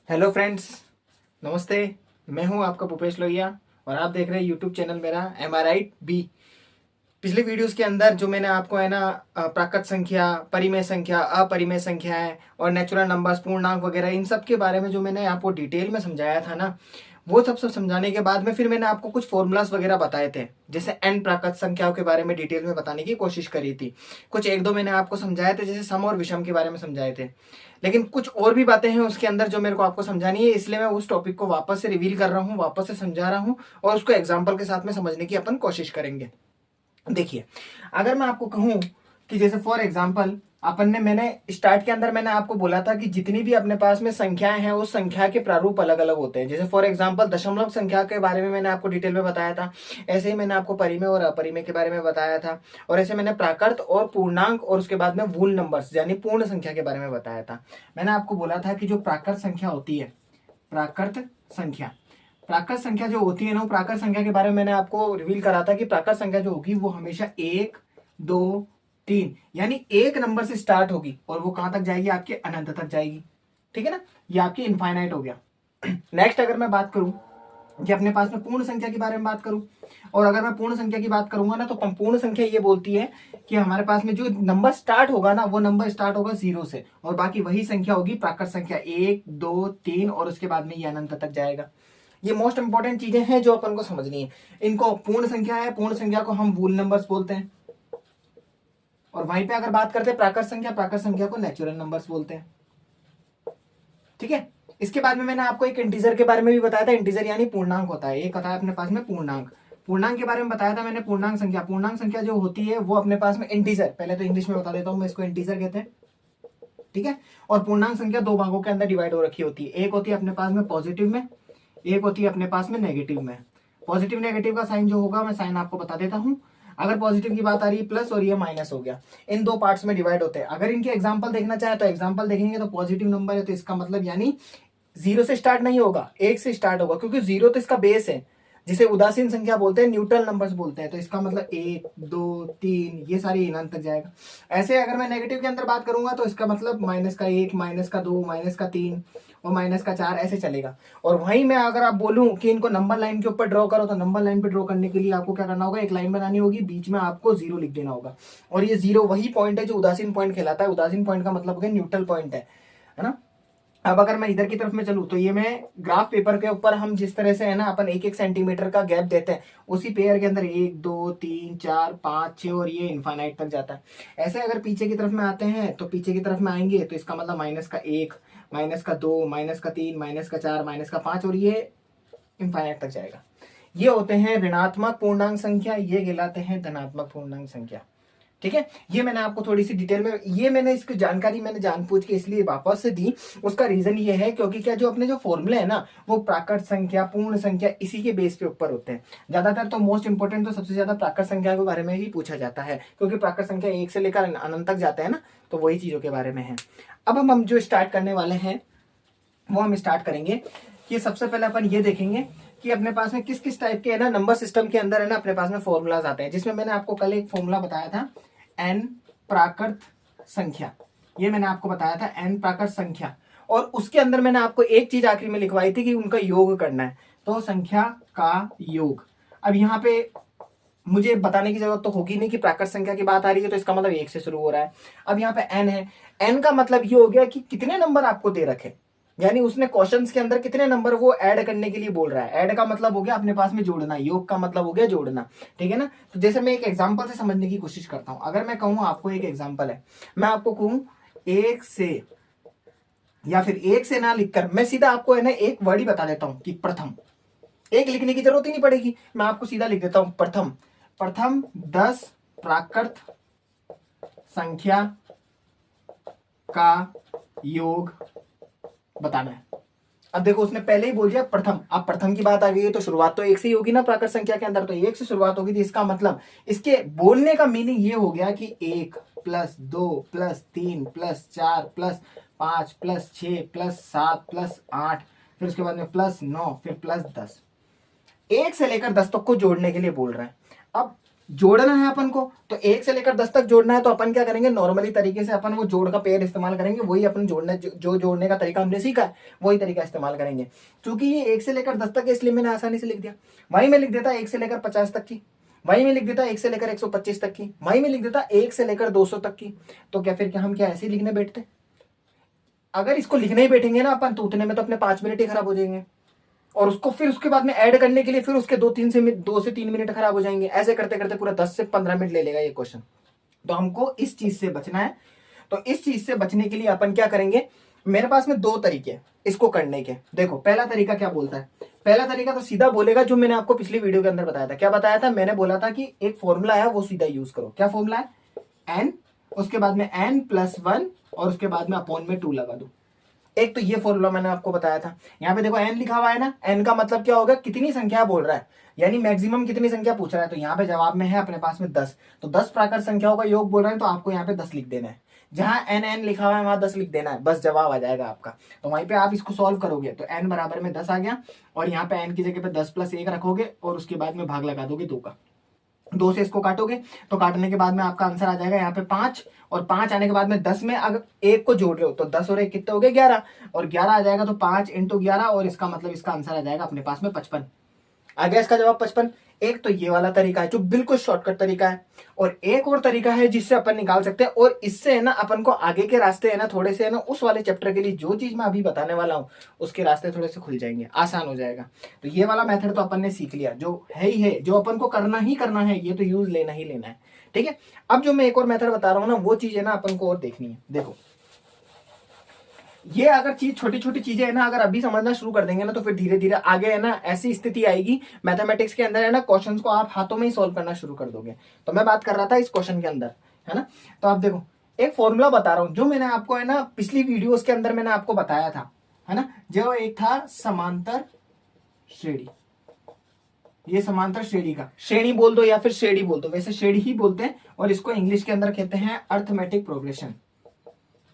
Hello friends, नमस्ते। मैं हूं आपका भूपेश लोहिया और आप देख रहे हैं यूट्यूब चैनल मेरा एम आर राइट बी। पिछले वीडियोस के अंदर जो मैंने आपको है ना प्राकृत संख्या, परिमेय संख्या, अपरिमेय संख्याएं और नेचुरल नंबर्स, पूर्णांक वगैरह इन सब के बारे में जो मैंने आपको डिटेल में समझाया था ना, वो सब समझाने के बाद में फिर मैंने आपको कुछ फॉर्मूलाज वगैरह बताए थे। जैसे एन प्राकृत संख्याओं के बारे में डिटेल में बताने की कोशिश करी थी। कुछ एक दो मैंने आपको समझाए थे, जैसे सम और विषम के बारे में समझाए थे। लेकिन कुछ और भी बातें हैं उसके अंदर जो मेरे को आपको समझानी है, इसलिए मैं उस टॉपिक को वापस से रिवील कर रहा हूँ, वापस से समझा रहा हूँ और उसको एग्जाम्पल के साथ में समझने की अपन कोशिश करेंगे। देखिए, अगर मैं आपको कहूं कि जैसे फॉर एग्जांपल अपन ने मैंने स्टार्ट के अंदर मैंने आपको बोला था कि जितनी भी अपने पास में संख्याएं हैं उस संख्या के प्रारूप अलग अलग होते हैं। जैसे फॉर एग्जांपल दशमलव संख्या के बारे में मैंने आपको डिटेल में बताया था, ऐसे ही मैंने आपको परिमेय और अपरिमेय के बारे में बताया था, और ऐसे मैंने प्राकृत और पूर्णांक और उसके बाद में वूल नंबर्स यानी पूर्ण संख्या के बारे में बताया था। मैंने आपको बोला था कि जो प्राकृत संख्या होती है, प्राकृत संख्या, प्राकृत संख्या जो होती है ना, प्राकृत संख्या के बारे में मैंने आपको रिवील करा था कि प्राकृत संख्या जो होगी वो हमेशा 1, 2, 3 यानी एक नंबर से स्टार्ट होगी और वो कहां तक जाएगी, आपके अनंत तक जाएगी। ठीक है ना, ये आपकी इनफाइनाइट हो गया। नेक्स्ट अगर मैं बात करूं कि अपने पास में पूर्ण संख्या के बारे में बात करूं, और अगर मैं पूर्ण संख्या की बात करूंगा ना, तो पूर्ण संख्या ये बोलती है कि हमारे पास में जो नंबर स्टार्ट होगा ना, वो नंबर स्टार्ट होगा 0 से और बाकी वही संख्या होगी प्राकृत संख्या 1, 2, 3 और उसके बाद में ये अनंत तक जाएगा। ये मोस्ट इंपॉर्टेंट चीजें हैं जो अपन को समझनी है। इनको पूर्ण संख्या है, पूर्ण संख्या को हम वूल नंबर्स बोलते हैं। और वहीं पे अगर बात करते हैं प्राकृत संख्या को नेचुरल नंबर्स बोलते हैं। ठीक है, इसके बाद में मैंने आपको एक इंटीजर के बारे में भी बताया था। इंटीजर यानी पूर्णांक होता है, एक होता है अपने पास में पूर्णांक। पूर्णांक के बारे में बताया था मैंने। पूर्णांक संख्या जो होती है वो अपने पास में इंटीजर, पहले तो इंग्लिश में बता देता हूं मैं, इसको इंटीजर कहते हैं। ठीक है, और पूर्णांक संख्या दो भागों के अंदर डिवाइड हो रखी होती है। एक होती है अपने पास में पॉजिटिव में, एक होती है अपने पास में नेगेटिव में। पॉजिटिव नेगेटिव का साइन जो होगा मैं साइन आपको बता देता हूं। अगर पॉजिटिव की बात आ रही है प्लस और ये माइनस हो गया, इन दो पार्ट्स में डिवाइड होते हैं। अगर इनके एग्जांपल देखना चाहे तो एग्जांपल देखेंगे तो पॉजिटिव नंबर है तो इसका मतलब यानी 0 से स्टार्ट नहीं होगा, 1 से स्टार्ट होगा, क्योंकि 0 तो इसका बेस है, जिसे उदासीन संख्या बोलते हैं, न्यूट्रल नंबर्स बोलते हैं। तो इसका मतलब 1, 2, 3 ये सारी अनंत तक जाएगा। ऐसे अगर मैं नेगेटिव के अंदर बात करूंगा तो इसका मतलब -1, -2, -3 और -4 ऐसे चलेगा। और वहीं मैं अगर आप बोलूं कि इनको नंबर लाइन के ऊपर ड्रॉ करो, तो नंबर लाइन पे ड्रॉ करने के लिए आपको क्या करना होगा, एक लाइन बनानी होगी, बीच में आपको 0 लिख देना होगा। और ये 0 वही पॉइंट है जो उदासीन पॉइंट कहलाता है। उदासीन पॉइंट का मतलब हो गया न्यूट्रल पॉइंट है ना। अब अगर मैं इधर की तरफ में चलूं तो ये मैं ग्राफ पेपर के ऊपर हम जिस तरह से है ना अपन 1-1 सेंटीमीटर का गैप देते हैं, उसी पेयर के अंदर 1, 2, 3, 4, 5, 6 और ये इनफाइनाइट तक जाता है। ऐसे अगर पीछे की तरफ में आते हैं तो पीछे की तरफ में आएंगे तो इसका मतलब -1, -2, -3, -4, -5 और ये इनफाइनाइट तक जाएगा। ये होते हैं ऋणात्मक पूर्णांक संख्या, ये कहलाते हैं धनात्मक पूर्णांक संख्या। ठीक है, ये मैंने आपको थोड़ी सी डिटेल में, ये मैंने इसकी जानकारी मैंने जानबूझ के इसलिए वापस से दी। उसका रीजन ये है क्योंकि क्या जो अपने जो फॉर्मूले है ना, वो प्राकृत संख्या, पूर्ण संख्या इसी के बेस पे ऊपर होते हैं। ज्यादातर तो मोस्ट इंपोर्टेंट तो सबसे ज्यादा प्राकृत संख्या के बारे में ही पूछा जाता है, क्योंकि प्राकृत संख्या 1 से लेकर अनंत तक जाते हैं ना, तो वही चीजों के बारे में है। अब हम जो स्टार्ट करने वाले हैं वो हम स्टार्ट करेंगे कि सबसे पहले अपन ये देखेंगे कि अपने पास में किस किस टाइप के है ना नंबर सिस्टम के अंदर है ना अपने पास में फॉर्मूलाज आते हैं। जिसमें मैंने आपको कल एक फॉर्मूला बताया था, एन प्राकृत संख्या। ये मैंने आपको बताया था एन प्राकृत संख्या, और उसके अंदर मैंने आपको एक चीज आखिरी में लिखवाई थी कि उनका योग करना है, तो संख्या का योग। अब यहाँ पे मुझे बताने की जरूरत तो होगी नहीं कि प्राकृत संख्या की बात आ रही है तो इसका मतलब 1 से शुरू हो रहा है। अब यहाँ पे एन है, एन का मतलब ये हो गया कि कितने नंबर आपको दे रखे, यानी उसने क्वेश्चंस के अंदर कितने नंबर वो ऐड करने के लिए बोल रहा है। ऐड का मतलब हो गया अपने पास में जोड़ना, योग का मतलब हो गया जोड़ना। ठीक है ना, तो जैसे मैं एक एग्जांपल से समझने की कोशिश करता हूं। अगर मैं कहूं, आपको एक एग्जांपल है, मैं आपको कहूं 1 से, या फिर 1 से ना लिखकर मैं सीधा आपको है ना एक वर्ड ही बता देता हूं कि प्रथम। एक लिखने की जरूरत ही नहीं पड़ेगी, मैं आपको सीधा लिख देता हूं प्रथम। प्रथम 10 प्राकृत संख्या का योग बताना है। अब देखो उसने पहले ही बोल दिया प्रथम। अब प्रथम की बात आ गई है तो शुरुआत तो 1 से ही होगी ना, प्राकृत संख्या के अंदर तो 1 से शुरुआत होगी। थी इसका मतलब इसके बोलने का मीनिंग ये हो गया कि 1 + 2 + 3 + 4 + 5 + 6 + 7 + 8, फिर उसके बाद में +9, फिर +10। 1 से लेकर 10 तक को जोड़ने के लिए बोल रहे हैं। अब जोड़ना है अपन को, तो 1 से लेकर 10 तक जोड़ना है, तो अपन क्या करेंगे, नॉर्मली तरीके से अपन वो जोड़ का पेयर इस्तेमाल करेंगे, वही अपन जोड़ना जो जोड़ने का तरीका हमने सीखा है वही तरीका इस्तेमाल करेंगे। क्योंकि ये 1 से लेकर 10 तक है इसलिए मैंने आसानी से लिख दिया। वहीं में लिख देता 1 से लेकर 50 तक की, वहीं में लिख देता 1 से लेकर 125 तक की, वहीं में लिख देता 1 से लेकर 200 तक की। तो क्या फिर क्या हम क्या ऐसे ही लिखने बैठते? अगर इसको लिखने ही बैठेंगे ना अपन, तो उतने में तो अपने 5 मिनट ही खराब हो जाएंगे, और उसको फिर उसके बाद में ऐड करने के लिए फिर उसके 2 से 3 मिनट खराब हो जाएंगे। ऐसे करते करते पूरा 10 से 15 मिनट ले लेगा ये क्वेश्चन। तो हमको इस चीज से बचना है। तो इस चीज से बचने के लिए अपन क्या करेंगे, मेरे पास में 2 तरीके हैं इसको करने के। देखो पहला तरीका क्या बोलता है, पहला तरीका तो सीधा बोलेगा जो मैंने आपको पिछली वीडियो के अंदर बताया था। क्या बताया था? मैंने बोला था कि एक फॉर्मूला है वो सीधा यूज करो। क्या फॉर्मूला है? n, उसके बाद में n+1 और उसके बाद में अपॉन में 2 लगा दो। एक तो ये फॉर्मूला मैंने आपको बताया था। यहाँ पे देखो n लिखा हुआ है ना, n का मतलब क्या होगा, कितनी संख्या बोल रहा है, यानी मैक्सिमम कितनी संख्या पूछ रहा है। तो यहाँ पे जवाब में है अपने पास में 10, तो 10 प्राकृत संख्याओं का योग बोल रहे हैं, तो आपको यहाँ पे 10 लिख देना है। जहां n लिखा हुआ है वहां 10 लिख देना है, बस जवाब आ जाएगा आपका। तो वहीं पे आप इसको सॉल्व करोगे तो n बराबर में 10 आ गया, और यहाँ पे n की जगह पे 10+1 रखोगे और उसके बाद में भाग लगा दोगे 2 का। 2 से इसको काटोगे तो काटने के बाद में आपका आंसर आ जाएगा यहाँ पे 5, और 5 आने के बाद में 10 में अगर 1 को जोड़ रहे हो तो 10 और 1 कितने हो गए 11, और 11 आ जाएगा, तो 5 × 11, और इसका मतलब इसका आंसर आ जाएगा अपने पास में 55। आ गया इसका जवाब 55। एक तो ये वाला तरीका है जो बिल्कुल शॉर्टकट तरीका है, और एक और तरीका है जिससे अपन निकाल सकते हैं, और इससे है ना अपन को आगे के रास्ते है ना थोड़े से है ना उस वाले चैप्टर के लिए जो चीज मैं अभी बताने वाला हूँ उसके रास्ते थोड़े से खुल जाएंगे, आसान हो जाएगा। तो ये वाला मेथड तो अपन ने सीख लिया, जो है ही है, जो अपन को करना ही करना है, ये तो यूज लेना ही लेना है, ठीक है। अब जो मैं एक और मेथड बता रहा हूँ ना, वो चीज है ना अपन को और देखनी है। देखो ये अगर चीज छोटी छोटी चीजें है ना अगर अभी समझना शुरू कर देंगे ना, तो फिर धीरे धीरे आगे है ना ऐसी स्थिति आएगी मैथमेटिक्स के अंदर है ना, क्वेश्चंस को आप हाथों में ही सॉल्व करना शुरू कर दोगे। तो मैं बात कर रहा था इस क्वेश्चन के अंदर, है ना। तो आप देखो एक फॉर्मूला बता रहा हूं जो मैंने आपको है ना पिछली वीडियोस के अंदर मैंने आपको बताया था, है ना। जो एक था समांतर श्रेणी, ये समांतर श्रेणी का, श्रेणी बोल दो या फिर श्रेणी बोल दो, वैसे श्रेणी ही बोलते हैं, और इसको इंग्लिश के अंदर कहते हैं अर्थमेटिक प्रोग्रेशन,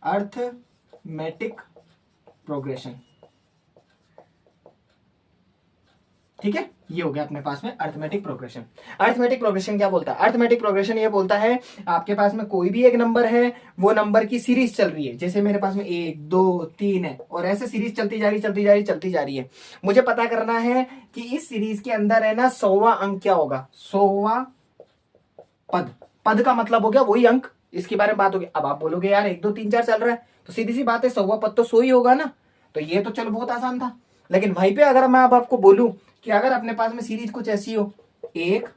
अर्थमेटिक प्रोग्रेशन, ठीक है। ये हो गया अपने पास में अर्थमेटिक प्रोग्रेशन। अर्थमेटिक प्रोग्रेशन क्या बोलता है? अर्थमेटिक प्रोग्रेशन ये बोलता है आपके पास में कोई भी एक नंबर है, वो नंबर की सीरीज चल रही है, जैसे मेरे पास में 1 2 3 है, और ऐसे सीरीज चलती जा रही है। मुझे पता करना है कि इस सीरीज के अंदर है ना 100वां अंक क्या होगा, 100वां पद। पद का मतलब हो गया वही अंक, इसके बारे में बात होगी। अब आप बोलोगे यार 1 2 3 4 चल रहा है, तो सीधी सी बात है 100वां पद तो 100 ही होगा ना। तो ये तो चलो बहुत आसान था, लेकिन वहीं पे अगर मैं अब आपको बोलूं कि अगर अपने पास में सीरीज कुछ ऐसी हो, 1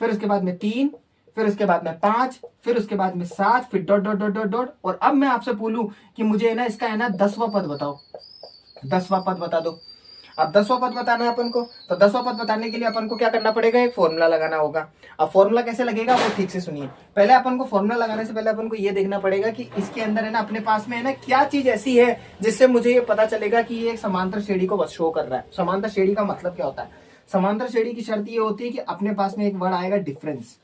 फिर उसके बाद में 3 फिर उसके बाद में 5 फिर उसके बाद में 7 फिर dot dot dot dot dot, और अब मैं आपसे बोलूं कि मुझे है ना इसका है ना 10वां पद बताओ, 10वां पद बता दो। अब 10वां पद बताना है अपन को, तो 10वां पद बताने के लिए अपन को क्या करना पड़ेगा, एक फॉर्मूला लगाना होगा। अब फॉर्मूला कैसे लगेगा वो ठीक से सुनिए। पहले अपन को फॉर्मूला लगाने से पहले अपन को ये देखना पड़ेगा कि इसके अंदर है ना अपने पास में है ना क्या चीज ऐसी है जिससे मुझे ये पता चलेगा कि ये एक समांतर श्रेणी को शो कर रहा है। समांतर श्रेणी का मतलब क्या होता है? समांतर श्रेणी की शर्त ये होती है कि अपने पास में एक वर्ड आएगा डिफरेंस।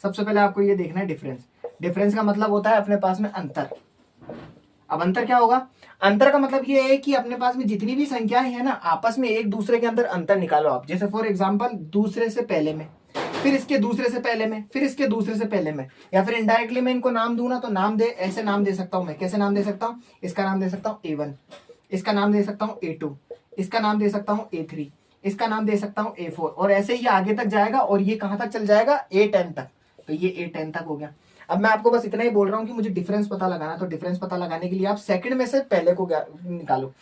सबसे पहले आपको ये देखना है डिफरेंस। डिफरेंस का मतलब होता है अपने पास में अंतर। अब अंतर क्या होगा? अंतर का मतलब ये है कि अपने पास में जितनी भी संख्याएं है ना आपस में एक दूसरे के अंदर अंतर निकालो आप। जैसे फॉर एग्जांपल दूसरे से पहले में, फिर इसके दूसरे से पहले में, फिर इसके दूसरे से पहले में, या फिर इनडायरेक्टली मैं इनको नाम दूं ना तो नाम दे ऐसे नाम दे सकता हूं मैं। कैसे नाम दे सकता हूं? इसका नाम दे सकता हूं A1, इसका नाम दे सकता हूं A2, इसका नाम दे सकता हूं A3, इसका नाम दे सकता हूं A4, और ऐसे ही आगे तक जाएगा, और ये कहां तक चल जाएगा? A10 तक। तो ये A10 तक हो गया। अब मैं आपको बस इतना ही बोल रहा हूं कि मुझे डिफरेंस पता लगाना, तो डिफरेंस पता लगाने के लिए आप सेकंड में से पहले को निकालो,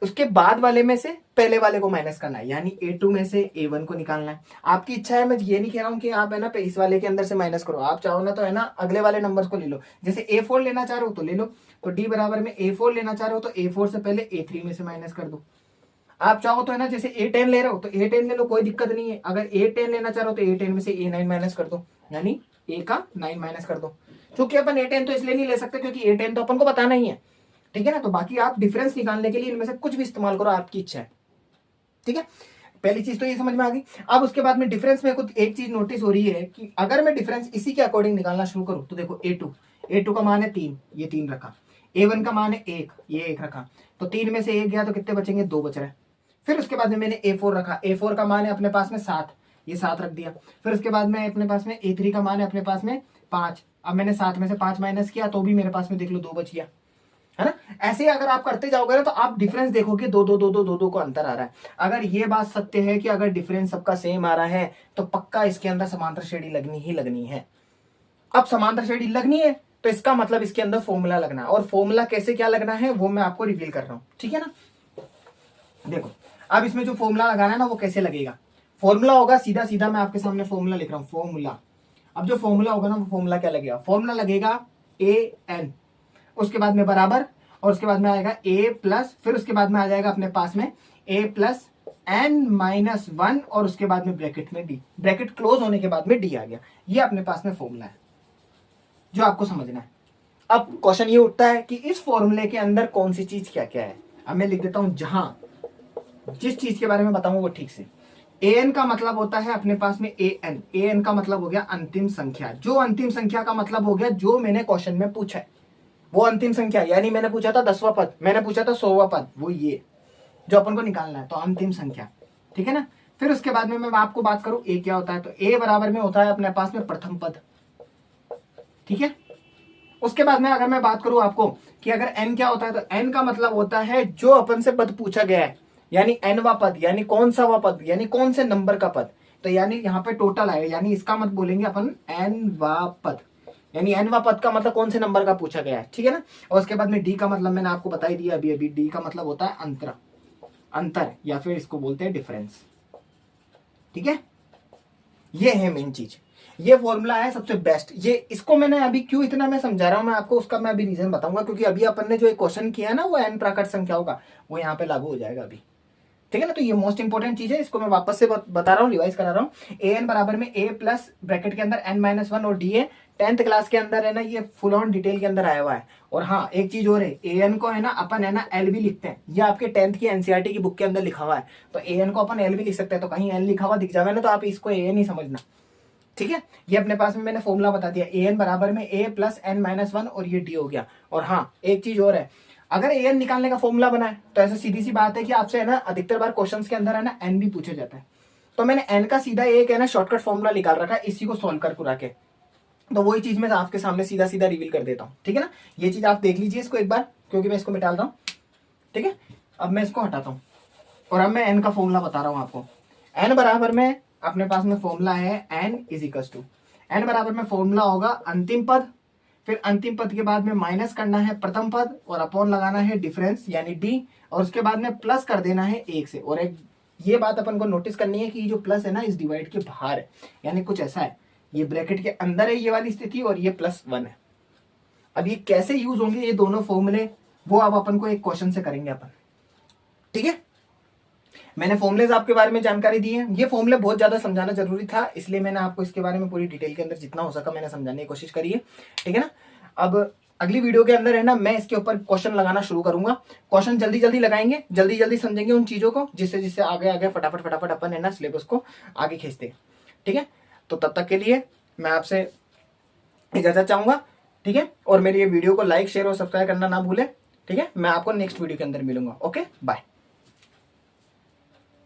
उसके बाद वाले में से पहले वाले को माइनस करना है, यानी A2 में से A1 को निकालना है। आपकी इच्छा है, मैं ये नहीं कह रहा हूं कि आप है ना इस वाले के अंदर से माइनस करो, आप चाहो ना तो है ना अगले वाले नंबर्स को ले लो। जैसे A4 लेना चाह रहे हो तो ले लो, तो D बराबर में A4 लेना चाह रहे हो तो A4 से पहले A3 में से माइनस कर दो। आप चाहो तो है ना जैसे A10 ले रहे हो तो A10 ले लो, कोई दिक्कत नहीं है। अगर A10 लेना चाह रहे हो तो A10 में से A9 माइनस कर दो, यानी A का 9 माइनस कर दो। क्योंकि अपन A10 तो इसलिए नहीं ले सकते क्योंकि A10 तो अपन को बताना ही है, ठीक है ना। तो बाकी आप डिफरेंस निकालने के लिए इनमें से कुछ भी इस्तेमाल करो, आपकी इच्छा है, ठीक है। पहली चीज तो ये समझ में आ गई। अब उसके बाद में डिफरेंस में कुछ एक चीज नोटिस हो रही है कि अगर मैं डिफरेंस इसी के अकॉर्डिंग निकालना शुरू करूं तो देखो A2 का मान है 3, ये 3 रखा। A1 का मान है 1, ये 1 रखा। तो 3 में से 1 गया तो कितने बचेंगे? 2 बच रहे। फिर उसके बाद में मैंने A4 रखा, A4 का मान है अपने पास में 7, ये 7 रख दिया। फिर उसके बाद में अपने पास में A3 का मान है अपने पास में 5। अब मैंने 7 में से 5 माइनस किया तो भी मेरे पास में देख लो 2 बच गया, है ना। ऐसे ही अगर आप करते जाओगे ना तो आप डिफरेंस देखोगे 2 2 2 2 2 2 को अंतर आ रहा है। अगर ये बात सत्य है कि अगर डिफरेंस सबका सेम आ रहा है तो पक्का इसके अंदर समांतर श्रेणी लगनी ही लगनी है। अब समांतर श्रेणी लगनी है तो इसका मतलब इसके अंदर फॉर्मूला लगना है, और फॉर्मूला कैसे क्या लगना है वो मैं आपको रिवील कर रहा हूं, ठीक है ना। देखो अब इसमें जो फॉर्मूला लगाना है ना वो कैसे लगेगा। फॉर्मूला होगा सीधा सीधा, मैं आपके सामने फॉर्मूला लिख रहा हूं, फॉर्मूला। अब जो फॉर्मूला होगा ना वो फॉर्मूला क्या लगेगा, फॉर्मूला लगेगा AN, उसके बाद में बराबर, और उसके बाद में आएगा A प्लस, फिर उसके बाद में आ जाएगा अपने पास में A प्लस N-1, और उसके बाद में ब्रैकेट में D, ब्रैकेट क्लोज होने के बाद में D आ गया। ये अपने पास में फॉर्मूला है जो आपको समझना है। अब क्वेश्चन ये उठता है कि इस फॉर्मूले के अंदर कौन सी चीज क्या क्या है। अब मैं लिख देता हूं, जहां जिस चीज के बारे में बताऊंगा वो ठीक से। AN का मतलब होता है अपने पास में AN का मतलब हो गया अंतिम संख्या। जो अंतिम संख्या का मतलब हो गया जो मैंने क्वेश्चन में पूछा है वो अंतिम संख्या, यानी मैंने पूछा था 10वां पद, मैंने पूछा था 100वां पद, वो ये जो अपन को निकालना है, तो अंतिम संख्या, ठीक है ना। फिर उसके बाद में मैं आपको बात करूं A क्या होता है, तो A बराबर में होता है अपने पास में प्रथम पद, ठीक है। उसके बाद में अगर मैं बात करूं आपको कि अगर N क्या होता है, तो N का मतलब होता है जो अपन से पद पूछा गया है, यानी Nवां पद, यानी कौन सा वा पद, यानी कौन से नंबर का पद। तो यानी यहाँ पे टोटल आए, यानी इसका मत बोलेंगे अपन Nवां पद, यानी Nवां पद का मतलब कौन से नंबर का पूछा गया है, ठीक है ना। और उसके बाद में D का मतलब मैंने आपको बता ही दिया अभी अभी, D का मतलब होता है अंतर, या फिर इसको बोलते हैं डिफरेंस, ठीक है। ये है मेन चीज, ये फॉर्मूला है सबसे बेस्ट। ये इसको मैंने अभी क्यों इतना मैं समझा रहा हूं मैं आपको, उसका मैं अभी रीजन बताऊंगा, क्योंकि अभी अपन ने जो एक क्वेश्चन किया है ना वो n प्राकृत संख्याओं का, वो यहाँ पे लागू हो जाएगा अभी, ठीक है ना। तो ये मोस्ट इंपोर्टेंट चीज है, इसको मैं वापस से बता रहा हूँ, रिवाइज करा रहा हूँ। AN बराबर में A प्लस ब्रैकेट के अंदर N-1 और DA 10th क्लास के अंदर है ना, ये फुल ऑन डिटेल के अंदर आया हुआ है। और हाँ एक चीज और है, AN को है ना अपन है ना L भी लिखते हैं, ये आपके 10th की NCERT की बुक के अंदर लिखा हुआ है। तो AN को अपन L भी लिख सकते हैं, तो कहीं L लिखा हुआ दिख जावे ना तो आप इसको AN ही समझना, ठीक है। ये अपने पास में मैंने फॉर्मूला बता दिया, AN बराबर में A प्लस N-1 और ये D हो गया। और हाँ एक चीज और है, अगर AN निकालने का फॉर्मूला बना है तो ऐसा सीधी सी बात है कि आपसे है ना अधिकतर बार क्वेश्चंस के अंदर है ना N भी पूछा जाता है। तो मैंने N का सीधा एक है ना शॉर्टकट फॉर्मूला निकाल रखा है इसी को सोल्व कर कुरा के, तो वही चीज मैं आपके सामने सीधा सीधा रिवील कर देता हूँ, ठीक है ना। ये चीज आप देख लीजिए इसको एक बार, क्योंकि मैं इसको मिटा रहा हूँ, ठीक है। अब मैं इसको हटाता हूँ और अब मैं N का फॉर्मूला बता रहा हूँ आपको। N बराबर में अपने पास में फॉर्मूला है N is equals to, N बराबर में फॉर्मूला होगा अंतिम पद, फिर अंतिम पद के बाद में माइनस करना है प्रथम पद और अपॉन लगाना है डिफरेंस यानी D, और उसके बाद में प्लस कर देना है 1 से। और एक ये बात अपन को नोटिस करनी है कि जो प्लस है ना इस डिवाइड के बाहर है, यानी कुछ ऐसा है, ये ब्रैकेट के अंदर है ये वाली स्थिति और ये +1 है। अब ये कैसे यूज होंगे ये दोनों फॉर्मूले, वो अब अपन को एक क्वेश्चन से करेंगे अपन, ठीक है। मैंने फॉर्मुलेज आपके बारे में जानकारी दी है, ये फॉर्मूले बहुत ज्यादा समझाना जरूरी था, इसलिए मैंने आपको इसके बारे में पूरी डिटेल के अंदर जितना हो सका मैंने समझाने की कोशिश करी है, ठीक है ना। अब अगली वीडियो के अंदर है ना मैं इसके ऊपर क्वेश्चन लगाना शुरू करूंगा, क्वेश्चन जल्दी जल्दी लगाएंगे, जल्दी जल्दी समझेंगे उन चीजों को, जिससे जिससे आगे आगे फटाफट फटाफट अपन है ना सिलेबस को आगे खींचते, ठीक है। तो तब तक के लिए मैं आपसे इजाजत चाहूंगा, ठीक है। और मेरी ये वीडियो को लाइक शेयर और सब्सक्राइब करना ना भूले, ठीक है। मैं आपको नेक्स्ट वीडियो के अंदर मिलूंगा, ओके बाय।